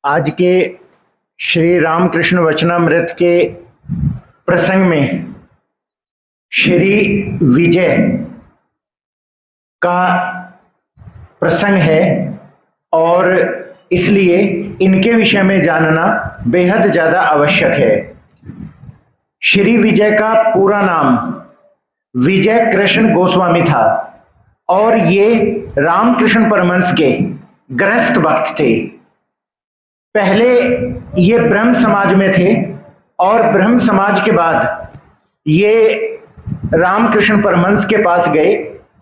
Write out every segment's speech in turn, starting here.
आज के श्री रामकृष्ण वचनामृत के प्रसंग में श्री विजय का प्रसंग है और इसलिए इनके विषय में जानना बेहद ज़्यादा आवश्यक है। श्री विजय का पूरा नाम विजय कृष्ण गोस्वामी था और ये रामकृष्ण परमहंस के गृहस्थ भक्त थे। पहले ये ब्रह्म समाज में थे और ब्रह्म समाज के बाद ये रामकृष्ण परमहंस के पास गए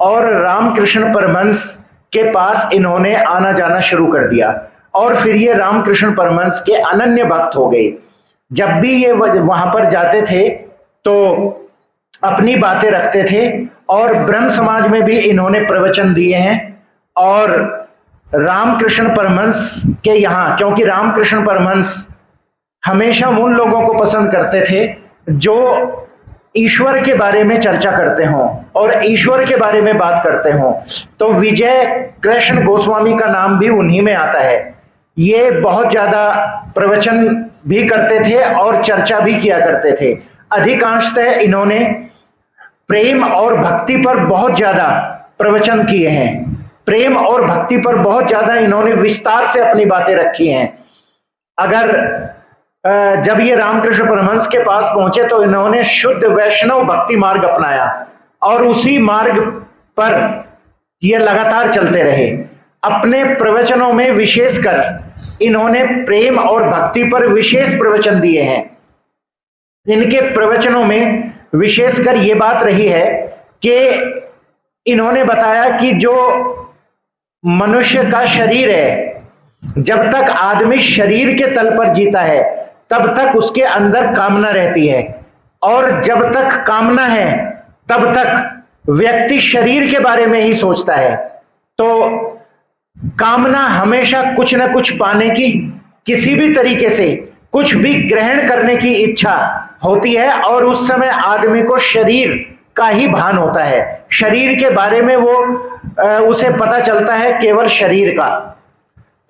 और रामकृष्ण परमहंस के पास इन्होंने आना जाना शुरू कर दिया और फिर ये रामकृष्ण परमहंस के अनन्य भक्त हो गए। जब भी ये वहां पर जाते थे तो अपनी बातें रखते थे और ब्रह्म समाज में भी इन्होंने प्रवचन दिए हैं। और रामकृष्ण परमहंस के यहाँ, क्योंकि रामकृष्ण परमहंस हमेशा उन लोगों को पसंद करते थे जो ईश्वर के बारे में चर्चा करते हों और ईश्वर के बारे में बात करते हों, तो विजय कृष्ण गोस्वामी का नाम भी उन्हीं में आता है। ये बहुत ज्यादा प्रवचन भी करते थे और चर्चा भी किया करते थे। अधिकांशतः इन्होंने प्रेम और भक्ति पर बहुत ज्यादा प्रवचन किए हैं। प्रेम और भक्ति पर बहुत ज्यादा इन्होंने विस्तार से अपनी बातें रखी हैं। अगर जब ये रामकृष्ण परमहंस के पास पहुंचे तो इन्होंने शुद्ध वैष्णव भक्ति मार्ग अपनाया और उसी मार्ग पर ये लगातार चलते रहे। अपने प्रवचनों में विशेषकर इन्होंने प्रेम और भक्ति पर विशेष प्रवचन दिए हैं। इनके प्रवचनों में विशेषकर ये बात रही है कि इन्होंने बताया कि जो मनुष्य का शरीर है, जब तक आदमी शरीर के तल पर जीता है तब तक उसके अंदर कामना रहती है और जब तक कामना है तब तक व्यक्ति शरीर के बारे में ही सोचता है। तो कामना हमेशा कुछ न कुछ पाने की, किसी भी तरीके से कुछ भी ग्रहण करने की इच्छा होती है और उस समय आदमी को शरीर का ही भान होता है। शरीर के बारे में वो उसे पता चलता है केवल शरीर का।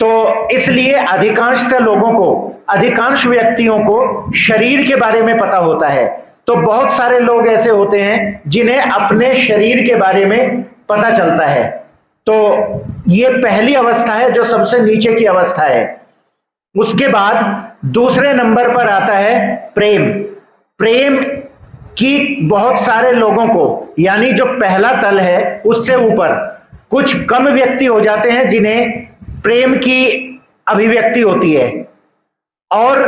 तो इसलिए अधिकांशतः लोगों को, अधिकांश व्यक्तियों को शरीर के बारे में पता होता है। तो बहुत सारे लोग ऐसे होते हैं जिन्हें अपने शरीर के बारे में पता चलता है। तो ये पहली अवस्था है जो सबसे नीचे की अवस्था है। उसके बाद दूसरे नंबर पर आता है प्रेम। प्रेम की बहुत सारे लोगों को, यानी जो पहला तल है उससे ऊपर कुछ कम व्यक्ति हो जाते हैं जिन्हें प्रेम की अभिव्यक्ति होती है। और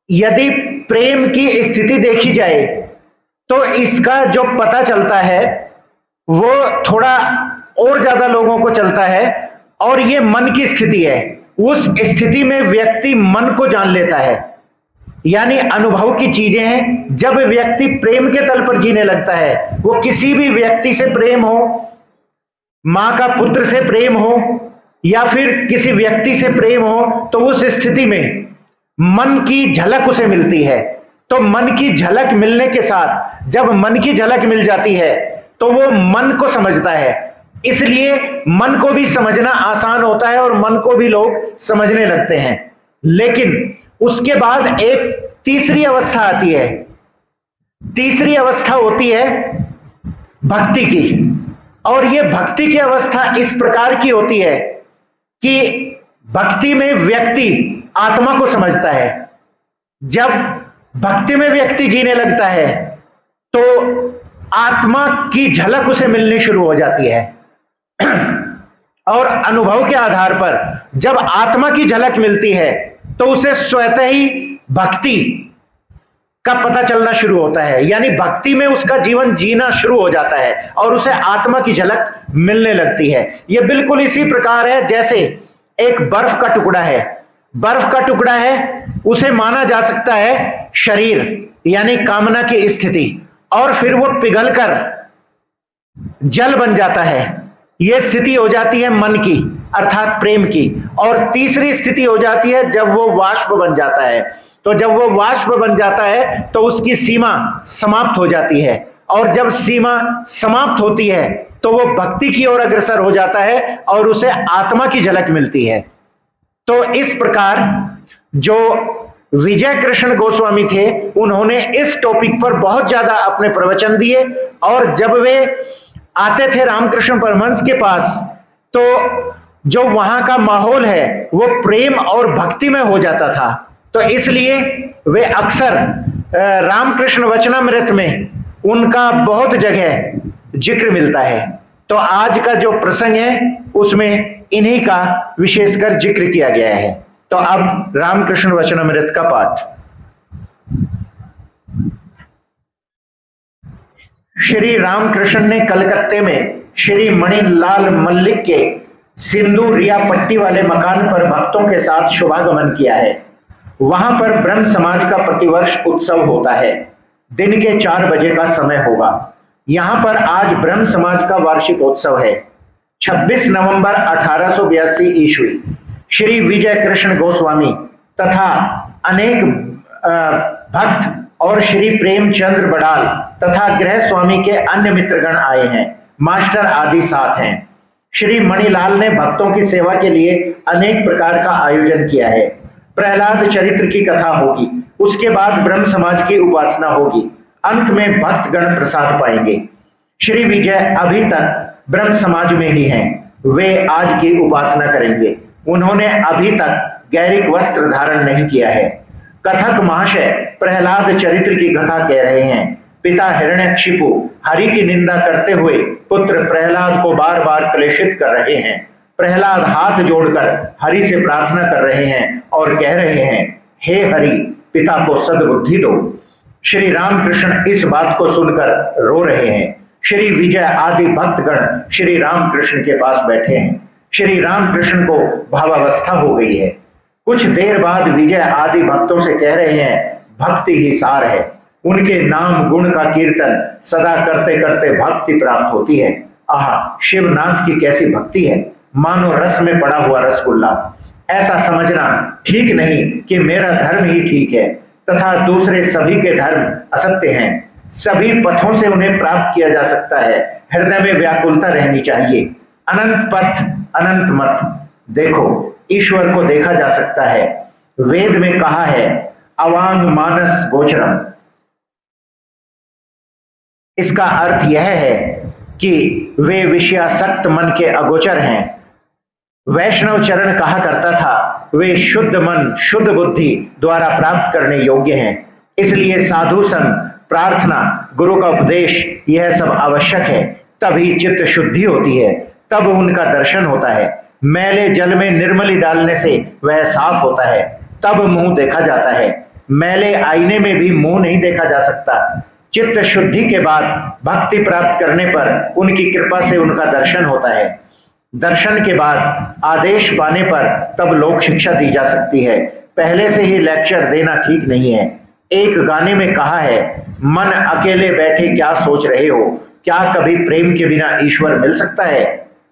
यदि प्रेम की स्थिति देखी जाए तो इसका जो पता चलता है वो थोड़ा और ज्यादा लोगों को चलता है और ये मन की स्थिति है। उस स्थिति में व्यक्ति मन को जान लेता है, यानी अनुभव की चीजें हैं। जब व्यक्ति प्रेम के तल पर जीने लगता है, वो किसी भी व्यक्ति से प्रेम हो, मां का पुत्र से प्रेम हो या फिर किसी व्यक्ति से प्रेम हो, तो उस स्थिति में मन की झलक उसे मिलती है। तो मन की झलक मिलने के साथ, जब मन की झलक मिल जाती है तो वो मन को समझता है। इसलिए मन को भी समझना आसान होता है और मन को भी लोग समझने लगते हैं। लेकिन उसके बाद एक तीसरी अवस्था आती है। तीसरी अवस्था होती है भक्ति की। और ये भक्ति की अवस्था इस प्रकार की होती है कि भक्ति में व्यक्ति आत्मा को समझता है। जब भक्ति में व्यक्ति जीने लगता है तो आत्मा की झलक उसे मिलनी शुरू हो जाती है और अनुभव के आधार पर जब आत्मा की झलक मिलती है तो उसे स्वतः ही भक्ति का पता चलना शुरू होता है, यानी भक्ति में उसका जीवन जीना शुरू हो जाता है और उसे आत्मा की झलक मिलने लगती है। यह बिल्कुल इसी प्रकार है जैसे एक बर्फ का टुकड़ा है। बर्फ का टुकड़ा है, उसे माना जा सकता है शरीर यानी कामना की स्थिति, और फिर वो पिघलकर जल बन जाता है। यह स्थिति हो जाती है मन की अर्थात प्रेम की। और तीसरी स्थिति हो जाती है जब वो वाष्प बन जाता है। तो जब वो वाष्प बन जाता है तो उसकी सीमा समाप्त हो जाती है और जब सीमा समाप्त होती है तो वो भक्ति की ओर अग्रसर हो जाता है और उसे आत्मा की झलक मिलती है। तो इस प्रकार जो विजय कृष्ण गोस्वामी थे, उन्होंने इस टॉपिक पर बहुत ज्यादा अपने प्रवचन दिए, और जब वे आते थे रामकृष्ण परमहंस के पास, तो जो वहां का माहौल है वो प्रेम और भक्ति में हो जाता था। तो इसलिए वे अक्सर रामकृष्ण वचनामृत में उनका बहुत जगह जिक्र मिलता है। तो आज का जो प्रसंग है उसमें इन्हीं का विशेषकर जिक्र किया गया है। तो अब रामकृष्ण वचनामृत का पाठ। श्री रामकृष्ण ने कलकत्ते में श्री मणिलाल मल्लिक के सिंधु रिया पट्टी वाले मकान पर भक्तों के साथ शुभागमन किया है। वहां पर ब्रह्म समाज का प्रतिवर्ष उत्सव होता है। दिन के 4 बजे का समय होगा। यहां पर आज ब्रह्म समाज का वार्षिक उत्सव है। 26 नवंबर 1882 ईस्वी श्री विजय कृष्ण गोस्वामी तथा अनेक भक्त और श्री प्रेमचंद्र बड़ाल तथा गृह स्वामी के अन्य मित्रगण आए हैं। मास्टर आदि साथ हैं। श्री मणिलाल ने भक्तों की सेवा के लिए अनेक प्रकार का आयोजन किया है। प्रहलाद चरित्र की कथा होगी, उसके बाद ब्रह्म समाज की उपासना होगी, अंत में भक्तगण प्रसाद पाएंगे। श्री विजय अभी तक ब्रह्म समाज में ही हैं। वे आज की उपासना करेंगे। उन्होंने अभी तक गैरिक वस्त्र धारण नहीं किया है। कथक महाशय प्रहलाद चरित्र की कथा कह रहे हैं। पिता हिरण्यकशिपु हरि की निंदा करते हुए पुत्र प्रहलाद को बार बार क्लेशित कर रहे हैं। प्रहलाद हाथ जोड़कर हरि से प्रार्थना कर रहे हैं और कह रहे हैं, हे हरि, पिता को सद्बुद्धि दो। श्री रामकृष्ण इस बात को सुनकर रो रहे हैं। श्री विजय आदि भक्तगण श्री रामकृष्ण के पास बैठे हैं। श्री रामकृष्ण को भावावस्था हो गई है। कुछ देर बाद विजय आदि भक्तों से कह रहे हैं, भक्ति ही सार है। उनके नाम गुण का कीर्तन सदा करते करते भक्ति प्राप्त होती है। आह, शिवनाथ की कैसी भक्ति है, मानो रस में पड़ा हुआ रसगुल्ला। ऐसा समझना ठीक नहीं कि मेरा धर्म ही ठीक है तथा दूसरे सभी के धर्म असत्य हैं। सभी पथों से उन्हें प्राप्त किया जा सकता है। हृदय में व्याकुलता रहनी चाहिए। अनंत पथ अनंत मत। देखो, ईश्वर को देखा जा सकता है। वेद में कहा है, अवांग मानस गोचरम। इसका अर्थ यह है कि वे विषयासक्त मन के अगोचर हैं। वैष्णव चरण कहा करता था, वे शुद्ध मन शुद्ध बुद्धि द्वारा प्राप्त करने योग्य हैं। इसलिए साधु संग, प्रार्थना, गुरु का उपदेश, यह सब आवश्यक है। तभी चित्त शुद्धि होती है, तब उनका दर्शन होता है। मैले जल में निर्मली डालने से वह साफ होता है, तब मुंह देखा जाता है। मैले आईने में भी मुंह नहीं देखा जा सकता। चित्त शुद्धि के बाद भक्ति प्राप्त करने पर उनकी कृपा से उनका दर्शन होता है। दर्शन के बाद आदेश पाने पर तब लोक शिक्षा दी जा सकती है। पहले से ही लेक्चर देना ठीक नहीं है। एक गाने में कहा है, मन अकेले बैठे क्या सोच रहे हो, क्या कभी प्रेम के बिना ईश्वर मिल सकता है।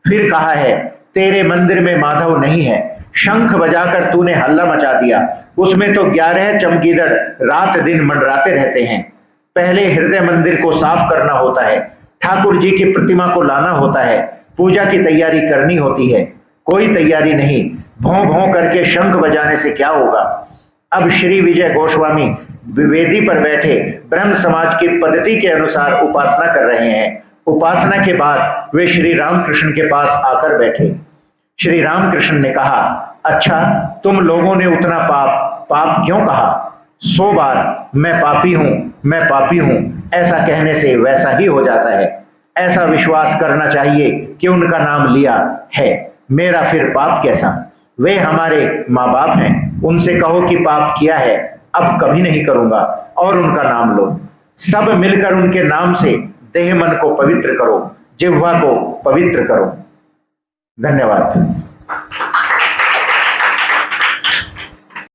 फिर कहा है, तेरे मंदिर में माधव नहीं है, शंख बजाकर तूने हल्ला मचा दिया, उसमें तो 11 चमगीदड़ रात दिन मंडराते रहते हैं। पहले हृदय मंदिर को साफ करना होता है, ठाकुर जी की प्रतिमा को लाना होता है, पूजा की तैयारी करनी होती है। कोई तैयारी नहीं, भौं भौं करके शंख बजाने से क्या होगा। अब श्री विजय गोस्वामी वेदी पर बैठे ब्रह्म समाज की पद्धति के अनुसार उपासना कर रहे हैं। उपासना के बाद वे श्री रामकृष्ण के पास आकर बैठे। श्री रामकृष्ण ने कहा, अच्छा, तुम लोगों ने उतना पाप क्यों कहा। 100 बार मैं पापी हूं, मैं पापी हूं, ऐसा कहने से वैसा ही हो जाता है। ऐसा विश्वास करना चाहिए कि उनका नाम लिया है, मेरा फिर पाप कैसा। वे हमारे माँ बाप हैं, उनसे कहो कि पाप किया है, अब कभी नहीं करूंगा, और उनका नाम लो। सब मिलकर उनके नाम से देह मन को पवित्र करो, जिह्वा को पवित्र करो। धन्यवाद।